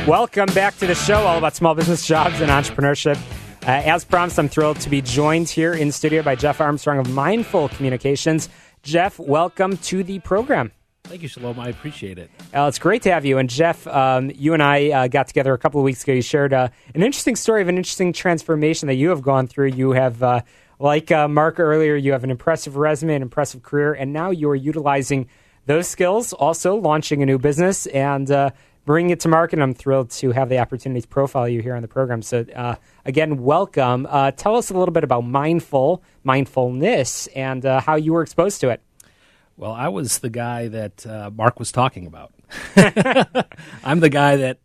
Welcome back to the show, all about small business, jobs, and entrepreneurship. As promised, I'm thrilled to be joined here in studio by Jeff Armstrong of Mindful Communications. Jeff, welcome to the program. Thank you, Shalom. I appreciate it. It's great to have you. And Jeff, you and I got together a couple of weeks ago. You shared an interesting story of an interesting transformation that you have gone through. You have, like Mark earlier, you have an impressive resume, an impressive career, and now you are utilizing those skills, also launching a new business and bringing it to market. And I'm thrilled to have the opportunity to profile you here on the program. So, again, welcome. Tell us a little bit about mindfulness, and how you were exposed to it. Well, I was the guy that Mark was talking about. I'm the guy that,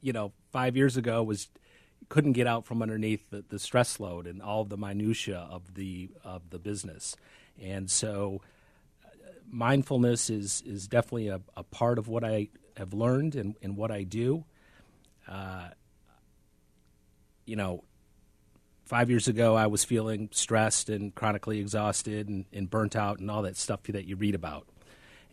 5 years ago couldn't get out from underneath the stress load and all of the minutia of the business. And so mindfulness is definitely a part of what I have learned and what I do. 5 years ago, I was feeling stressed and chronically exhausted and burnt out and all that stuff that you read about.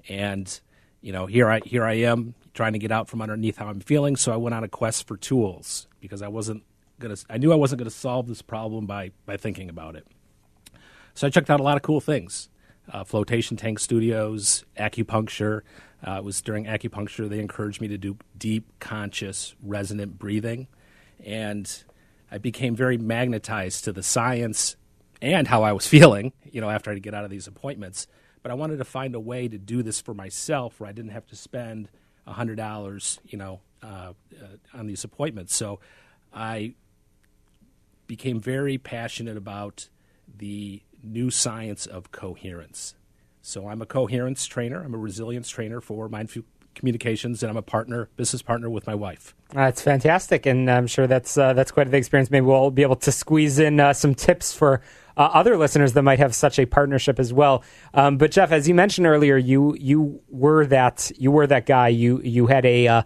And, here I am trying to get out from underneath how I'm feeling. So I went on a quest for tools because I knew I wasn't going to solve this problem by thinking about it. So I checked out a lot of cool things. Flotation tank studios, acupuncture. It was during acupuncture they encouraged me to do deep, conscious, resonant breathing. And I became very magnetized to the science and how I was feeling, after I get out of these appointments. But I wanted to find a way to do this for myself where I didn't have to spend $100, on these appointments. So I became very passionate about the new science of coherence. So I'm a coherence trainer. I'm a resilience trainer for Mindful Communications, and I'm a business partner with my wife. That's fantastic, and I'm sure that's quite a big experience. Maybe we'll be able to squeeze in some tips for other listeners that might have such a partnership as well. But Jeff, as you mentioned earlier, you were that guy. You had a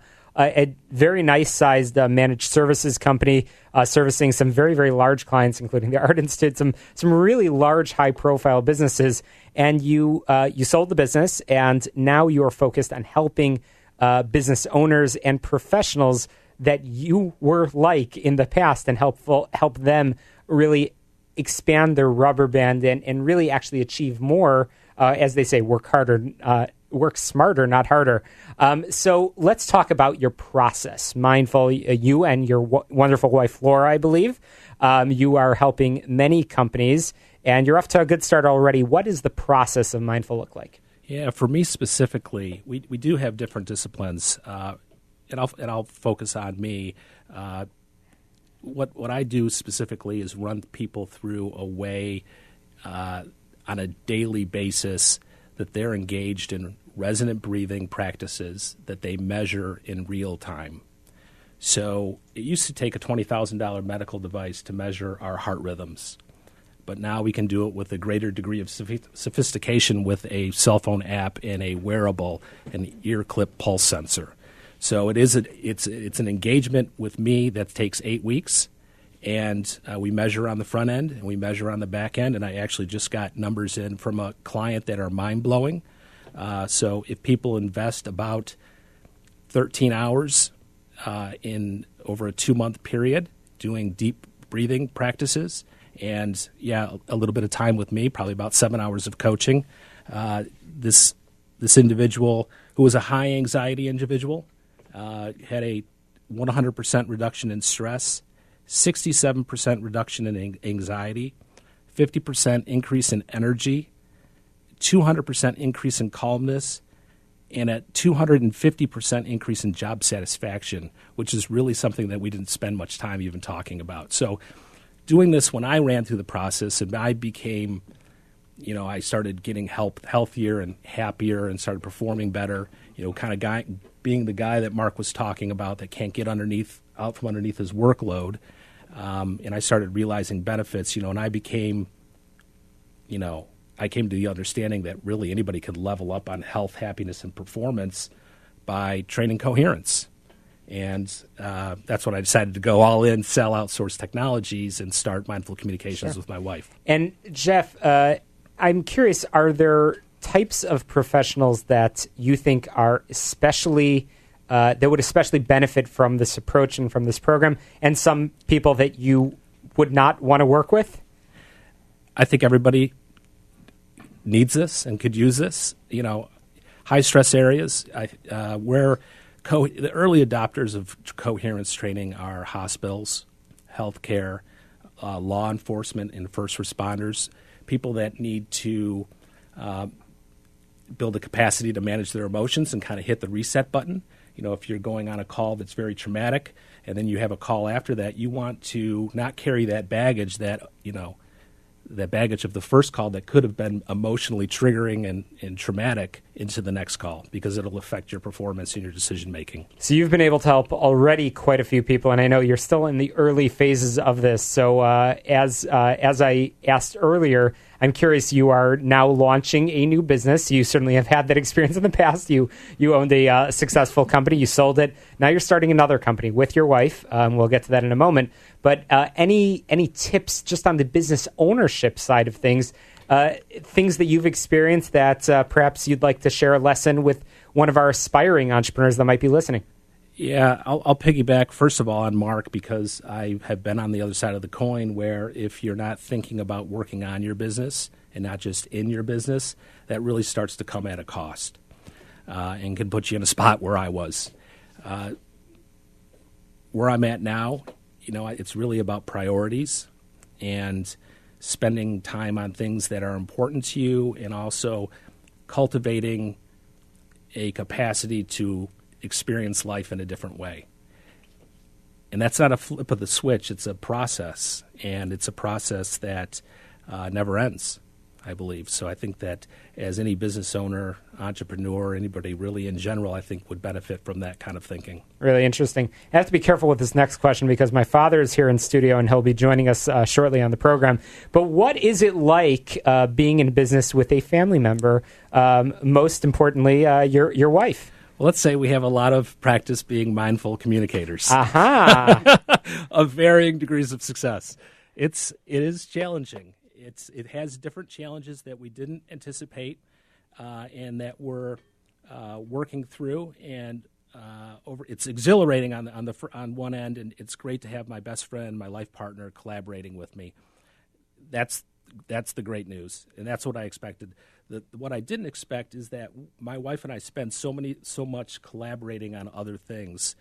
very nice sized managed services company servicing some very, very large clients, including the Art Institute, some really large, high profile businesses. And you sold the business, and now you are focused on helping business owners and professionals that you were like in the past, and help them really expand their rubber band and really actually achieve more. As they say, work smarter, not harder. So let's talk about your process. Mindful, you and your wonderful wife, Laura, I believe. You are helping many companies, and you're off to a good start already. What does the process of Mindful look like? Yeah, for me specifically, we do have different disciplines, and I'll focus on me. What I do specifically is run people through a way on a daily basis that they're engaged in resonant breathing practices that they measure in real time. So it used to take a $20,000 medical device to measure our heart rhythms, but now we can do it with a greater degree of sophistication with a cell phone app and a wearable, an ear clip pulse sensor. So it's an engagement with me that takes 8 weeks, and we measure on the front end and we measure on the back end. And I actually just got numbers in from a client that are mind-blowing. So if people invest about 13 hours in over a 2-month period doing deep breathing practices, and a little bit of time with me, probably about 7 hours of coaching, this individual, who was a high anxiety individual, had a 100% reduction in stress, 67% reduction in anxiety, 50% increase in energy, 200% increase in calmness, and a 250% increase in job satisfaction, which is really something that we didn't spend much time even talking about. So doing this, when I ran through the process and I became, I started getting healthier and happier and started performing better, being the guy that Mark was talking about that can't get out from underneath his workload. And I started realizing benefits, and I became, I came to the understanding that really anybody could level up on health, happiness, and performance by training coherence. And that's when I decided to go all in, sell outsourced technologies, and start Mindful Communications with my wife. And Jeff, I'm curious, are there types of professionals that you think are especially that would especially benefit from this approach and from this program, and some people that you would not want to work with? I think everybody needs this and could use this. High stress areas where the early adopters of coherence training are hospitals, healthcare, law enforcement, and first responders. People that need to build a capacity to manage their emotions and kind of hit the reset button. If you're going on a call that's very traumatic and then you have a call after that, you want to not carry that baggage that baggage of the first call that could have been emotionally triggering and traumatic into the next call, because it'll affect your performance and your decision making. So you've been able to help already quite a few people, and I know you're still in the early phases of this. So as I asked earlier, I'm curious, you are now launching a new business. You certainly have had that experience in the past. You owned a successful company. You sold it. Now you're starting another company with your wife. We'll get to that in a moment. But any tips just on the business ownership side of things, things that you've experienced that perhaps you'd like to share a lesson with one of our aspiring entrepreneurs that might be listening? Yeah, I'll piggyback, first of all, on Mark, because I have been on the other side of the coin where if you're not thinking about working on your business and not just in your business, that really starts to come at a cost and can put you in a spot where I was. Where I'm at now, it's really about priorities and spending time on things that are important to you, and also cultivating a capacity to experience life in a different way. And that's not a flip of the switch. It's a process, and it's a process that never ends, I believe. So I think that as any business owner, entrepreneur, anybody really in general, I think would benefit from that kind of thinking. Really interesting. I have to be careful with this next question because my father is here in studio and he'll be joining us shortly on the program. But what is it like being in business with a family member, most importantly, your wife? Well, let's say we have a lot of practice being mindful communicators. Aha! Of varying degrees of success. It is challenging. It has different challenges that we didn't anticipate and that we're working through. And it's exhilarating on one end, and it's great to have my best friend, my life partner, collaborating with me. That's the great news, and that's what I expected. What I didn't expect is that my wife and I spend so much collaborating on other things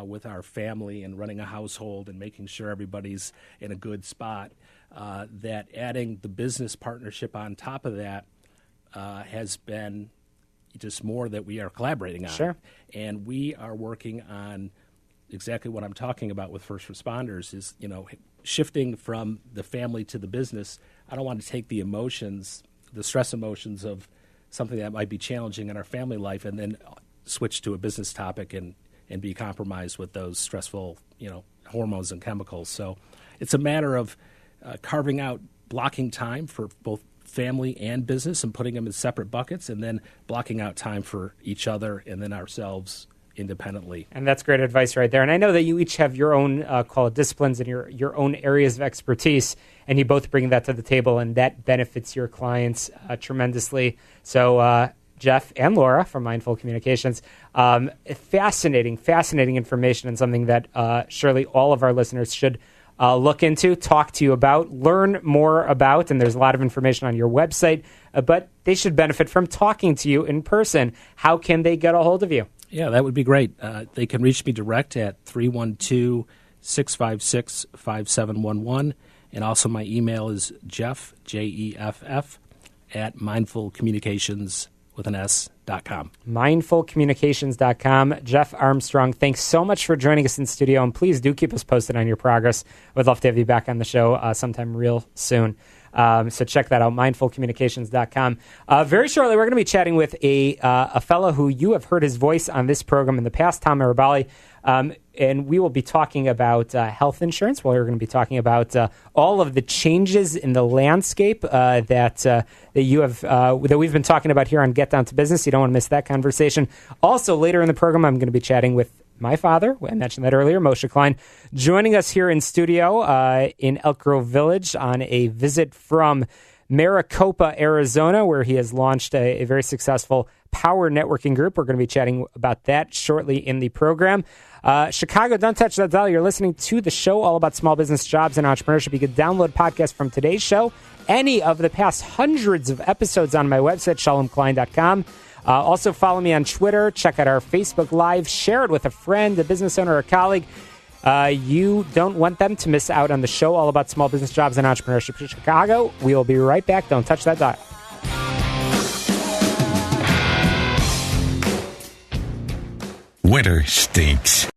with our family and running a household and making sure everybody's in a good spot, that adding the business partnership on top of that has been just more that we are collaborating on. Sure. And we are working on exactly what I'm talking about with first responders is, shifting from the family to the business. I don't want to take the stress emotions of something that might be challenging in our family life and then switch to a business topic and be compromised with those stressful, hormones and chemicals. So it's a matter of carving out, blocking time for both family and business and putting them in separate buckets, and then blocking out time for each other and then ourselves independently. And that's great advice right there. And I know that you each have your own call it disciplines and your own areas of expertise, and you both bring that to the table, and that benefits your clients tremendously. So Jeff and Laura from Mindful Communications, fascinating information, and something that surely all of our listeners should look into, talk to you about, learn more about, and there's a lot of information on your website, but they should benefit from talking to you in person. How can they get a hold of you? Yeah, that would be great. They can reach me direct at 312-656-5711, and also my email is Jeff, Jeff, at mindfulcommunications.com. Mindfulcommunications.com. Jeff Armstrong, thanks so much for joining us in studio, and please do keep us posted on your progress. We'd love to have you back on the show sometime real soon. So check that out, mindfulcommunications.com. Very shortly, we're going to be chatting with a fellow who you have heard his voice on this program in the past, Tom Arabali, and we will be talking about health insurance. We're going to be talking about all of the changes in the landscape that you have that we've been talking about here on Get Down to Business. You don't want to miss that conversation. Also, later in the program, I'm going to be chatting with my father, I mentioned that earlier, Moshe Klein, joining us here in studio in Elk Grove Village on a visit from Maricopa, Arizona, where he has launched a very successful power networking group. We're going to be chatting about that shortly in the program. Chicago, don't touch that dial. You're listening to the show all about small business, jobs, and entrepreneurship. You can download podcasts from today's show, any of the past hundreds of episodes on my website, shalomklein.com. Also follow me on Twitter. Check out our Facebook Live. Share it with a friend, a business owner, or a colleague. You don't want them to miss out on the show all about small business, jobs, and entrepreneurship in Chicago. We will be right back. Don't touch that dial. Winter stinks.